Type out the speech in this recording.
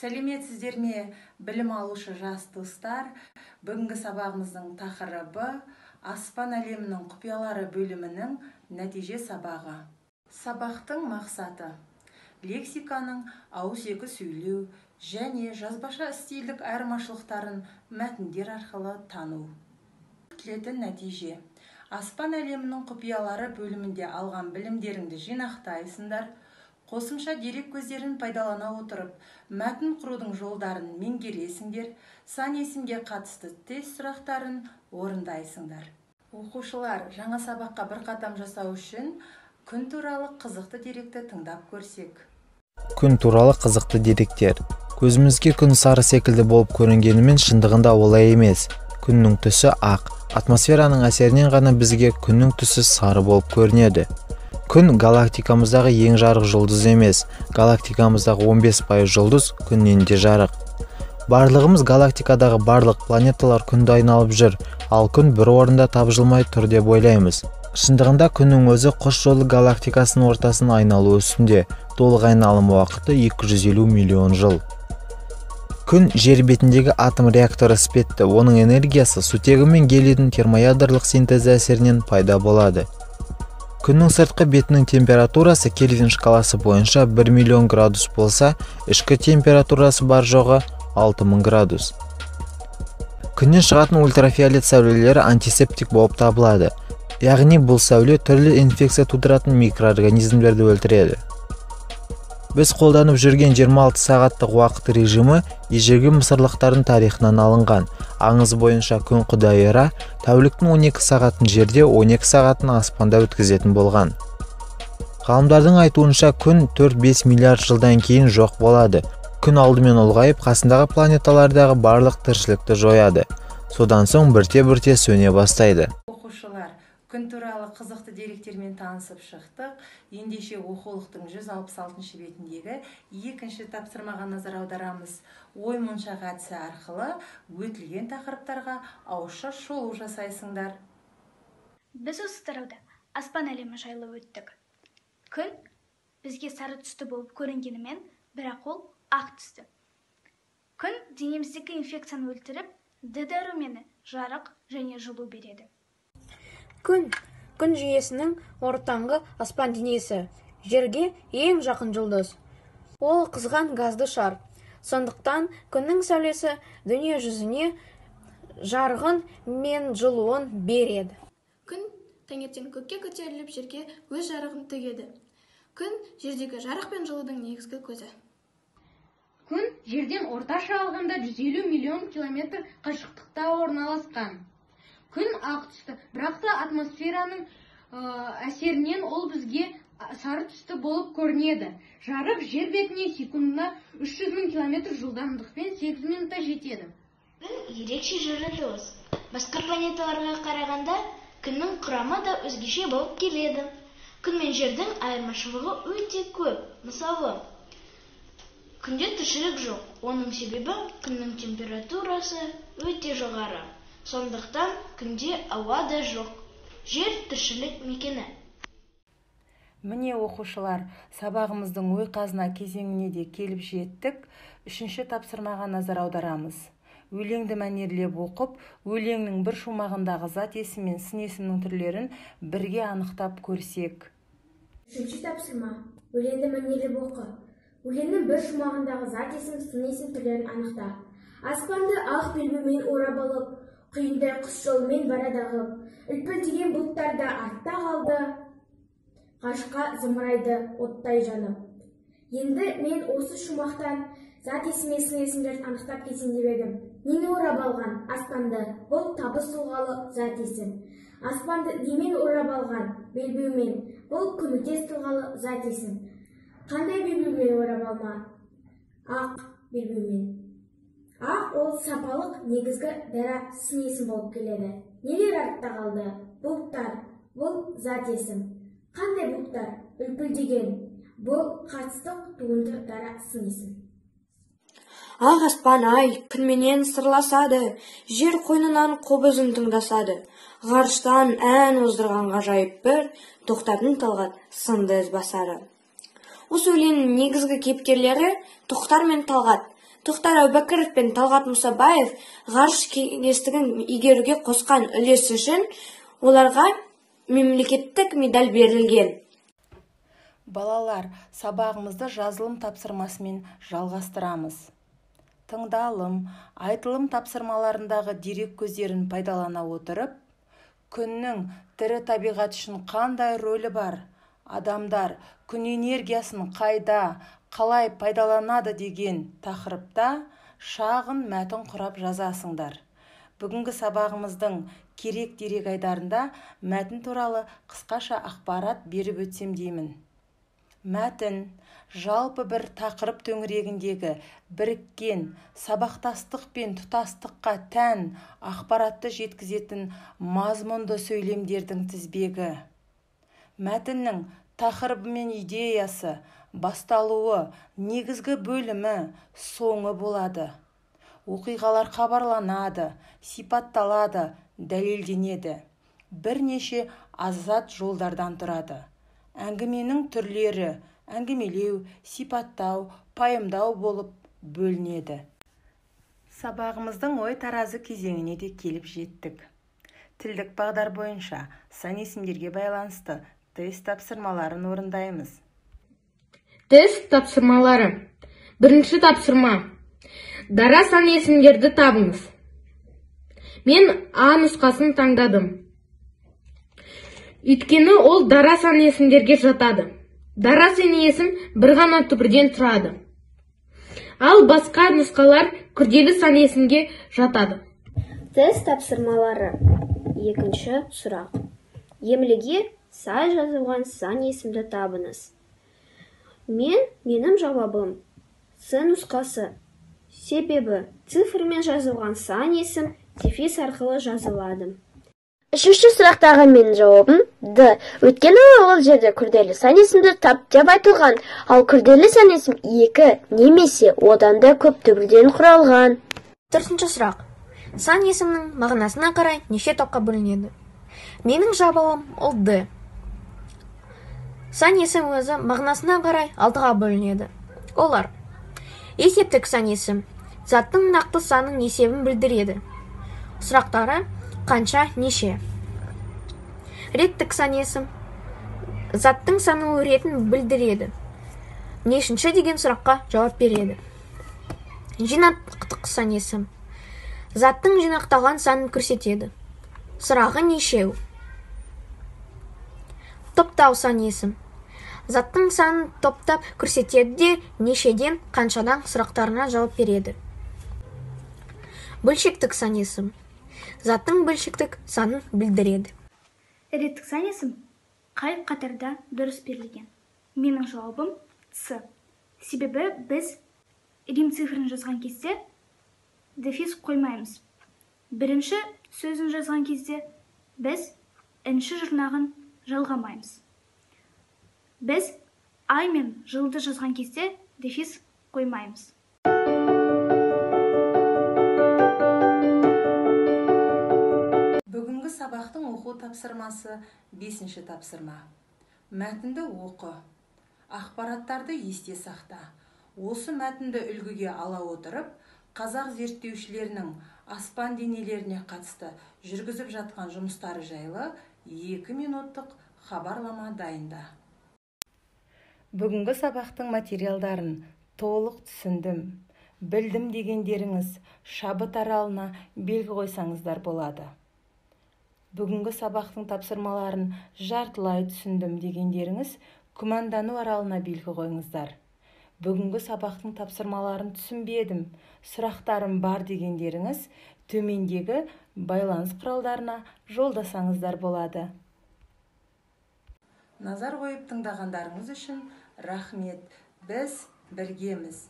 Сәлеметсіздер ме, білім алушы жас достар? Бүгінгі сабағымыздың тақырыбы аспан әлемінің құпиялары бөлімінің нәтиже сабағы. Сабақтың мақсаты лексиканың ауызекі сөйлеу және жазбаша стильдік айырмашылықтарын мәтіндер арқылы тану. Күтілетін нәтиже: аспан әлемінің құпиялары бөлімінде алған білімдеріңді жинақтайсыңдар. Қосымша дерек көздерін пайдалана отырып, мәтін құрудың жолдарын меңгересіңдер, сан есімге қатысты тест сұрақтарын орындайсыңдар. Оқушылар, жаңа сабаққа бір қадам жасау үшін күн туралы қызықты деректі тыңдап көрсек. Күн туралы қызықты деректер. Көзімізге күн сары секілді болып көрінгенімен шындығында олай емес. Күннің түсі ақ, атмосфераның әсерінен ғана бізге күннің түсі сары болып көрінеді. Күн галактикамыздағы ең жарық жұлдыз емес, галактикамыздағы 15% жұлдыз күннен де жарық. Барлығымыз галактикадағы барлық планеталар күнді айналып жүр, ал күн бір орында тапжылмай тұр деп ойлаймыз. Шындығында күннің өзі құс жолы галактикасының ортасын айналу үстінде, толық айналым уақыты 250 миллион жыл. Күн жер бетіндегі атом реакторы іспетті, оның энергиясы сутегі мен гелийдің термоядролық синтезі әсерінен пайда болады. Күннің сыртқы бетінің температурасы Кельвин шкаласы бойынша 1 миллион градус болса, ішкі температурасы бар жоғы 6000 градус. Күннен шығатын ультрафиолет сәулелері антисептик болып табылады. Яғни бұл сәуле түрлі инфекция тудыратын микроорганизмдерді өлтіреді. Біз қолданып жүрген 26 сағаттық уақыт режимі ежелгі мысырлықтардың тарихынан алынған. Аңыз бойынша күн құдайы Ра тәуліктің 12 сағатын жерде, 12 сағатын аспанда өткізетін болған. Ғалымдардың айтуынша күн 4-5 миллиард жылдан кейін жоқ болады. Күн алдымен ұлғайып, қасындағы планеталардағы барлық тіршілікті жояды. Содан соң бірте-бірте сөне бастайды. Оқушылар, күн туралы қызықты деректермен танысып шықтық. Ендеше оқулықтың 166 бетіндегі екінші тапсырмаға назар аударамыз. Ой моншақ әдісі арқылы өтілген тақырыптарға ауызша шолу жасайсыңдар. Біз осы тарауда аспан әлемі жайлы өттік. Күн бізге сары түсті болып көрінгенімен, бірақ ол ақ түсті. Күн денеміздегі инфекцияны өлтіріп, дәрумені жарық және жылу береді. Күн жүйесінің ортаңғы аспан денесі, жерге ең жақын жұлдыз. Ол қызған газды шар. Сондықтан күннің сәулесі дүние жүзіне жарығын мен жылуын береді. Күн таңертең көкке көтеріліп жерге өз жарығын төгеді. Күн жердегі жарық пен жылудың негізгі көзі. Күн жерден орташа алғанда 150 миллион километр қашықтықта орналасқан. Күн ақ түсті, бірақ та атмосфераның әсерінен ол бізге сары түсті болып көрінеді. Жарық жер бетіне секундына 300 000 километр жылдамдықпен 8 минутта жетеді. Күн ерекше жаратылыс. Басқа планеталарға қарағанда күннің құрамы да өзгеше болып келеді. Күн мен жердің айырмашылығы өте көп. Мысалы, күнде тіршілік жоқ. Оның себебі күннің температурасы өте жоғары. Сондықтан күнде ауа да жоқ. Жер тіршілік мекені. Міне оқушылар, сабағымыздың ой қазына кезеңіне де келіп жеттік. Үшінші тапсырмаға назар аударамыз. Өлеңді мәнерлеп оқып, өлеңнің бір шумағындағы зат есім мен сын есімнің түрлерін бірге анықтап көрсек. Үшінші тапсырма. Өлеңді мәнерлеп оқы. Өлеңнің бір шумағындағы зат есім, сын есім түрлерін анықта. Аспанды ақ белбеумен орап алып, құйындай құс жолымен барадағып, үлпілдеген бұлттарда артта қалды, ғашыққа зымырайды оттай жанып. Енді мен осы шумақтан зат есім сын есімдерін анықтап кетсем деп едім. Нені орап алған аспанды? Бұл табыс тұлғалы зат есім. Аспанды немен орап алған? Белбеумен. Бұл көмектес тұлғалы зат есім. Қандай белбеумен орап алған? Ақ белбеумен. Ақ ол сапалық негізгі дара сын есім болып келеді. Нелер артта қалды? Бұлттар. Бұл зат есім. Қандай бұлттар? Үлпілдеген. Бұл қатыстық туынды дара сын есім. Ақ аспан ай күнменен сырласады, жер қойнынан қобызын тыңдасады. Ғарыштан ән оздырған ғажайып бір, Тоқтардың Талғат сынды із басары. Осы өлеңнің негізгі кейіпкерлері Тоқтар мен Талғат. Тоқтар Әубәкіров пен Талғат Мұсабаев ғарыш кеңістігін игеруге қосқан үлесі үшін оларға мемлекеттік медаль берілген. Балалар, сабағымызды жазылым тапсырмасымен жалғастырамыз. Тыңдалым, айтылым тапсырмаларындағы дерек көздерін пайдалана отырып, күннің тірі табиғат үшін қандай рөлі бар, адамдар күн энергиясын қайда, қалай пайдаланады деген тақырыпта шағын мәтін құрап жазасыңдар. Бүгінгі сабағымыздың керек дерек айдарында мәтін туралы қысқаша ақпарат беріп өтсем деймін. Мәтін жалпы бір тақырып төңірегіндегі біріккен сабақтастық пен тұтастыққа тән ақпаратты жеткізетін мазмұнды сөйлемдердің тізбегі. Мәтіннің тақырыбы мен идеясы, басталуы, негізгі бөлімі, соңы болады. Оқиғалар хабарланады, сипатталады, дәлелденеді. Бірнеше азат жолдардан тұрады. Әңгіменің түрлері әңгімелеу, сипаттау, пайымдау болып бөлінеді. Сабағымыздың ой таразы кезеңіне де келіп жеттік. Тілдік бағдар бойынша сан есімдерге байланысты тест тапсырмаларын орындаймыз. Тест тапсырмалары. Бірінші тапсырма. Дара сан есімдерді табыңыз. Мен А нұсқасын таңдадым. Өйткені ол дара сан есімдерге жатады. Дара сан есім бір ғана түбірден тұрады. Ал басқа нұсқалар күрделі сан есімге жатады. Тест тапсырмалары. Екінші сұрақ. Емлеге сай жазылған сан есімді табыңыз. Менің жауабым С нұсқасы. Себебі цифрмен жазылған сан есім дефис арқылы жазылады. Үшінші сұрақтағы менің жауабым Д. Өйткені ол жерде күрделі сан есімді тап деп айтылған, ал күрделі сан есім 2 немесе одан да көп түбірден құралған. Төртінші сұрақ. Сан есімнің мағынасына қарай неше топқа бөлінеді? Менің жауабым ол Д. Сан есім өзі мағынасына қарай 6-ға бөлінеді. Олар: есептік сан есім заттың нақты санның есебін білдіреді. Сұрақтары: қанша, неше. Реттік сан есім заттың санын ретін білдіреді. Нешінші деген сұраққа жауап береді. Жинақтық сан есім заттың жинақталған санын көрсетеді. Сұрағы нешеу. Топтау сан есім заттың санын топтап көрсетеді де нешеден, қаншадан сұрақтарына жауап береді. Бөлшектік сан есім заттың бөлшектік санын білдіреді. Реттік сан есім қай қатарда дұрыс берілген? Менің жауабым С. Себебі біз рим цифрын жазған кезде дефис қоймаймыз. Бірінші сөзін жазған кезде біз інші жұрнағын жалғамаймыз. Біз ай мен жылды жазған кезде дефис қоймаймыз. Бүгінгі сабақтың оқу тапсырмасы 5-ші тапсырма. Мәтінді оқы. Ақпараттарды есте сақта. Осы мәтінді үлгіге ала отырып, қазақ зерттеушілерінің аспан денелеріне қатысты жүргізіп жатқан жұмыстары жайлы 2 минуттық хабарлама дайында. Бүгінгі сабақтың материалдарын толық түсіндім, білдім дегендеріңіз шабыт аралына белгі қойсаңыздар болады. Бүгінгі сабақтың тапсырмаларын жартылай түсіндім дегендеріңіз күмәндану аралына белгі қойыңыздар. Бүгінгі сабақтың тапсырмаларын түсінбедім, сұрақтарым бар дегендеріңіз төмендегі байланыс құралдарына жолдасаңыздар болады. Назар қойып тыңдағандарыңыз үшін рахмет. Біз біргеміз.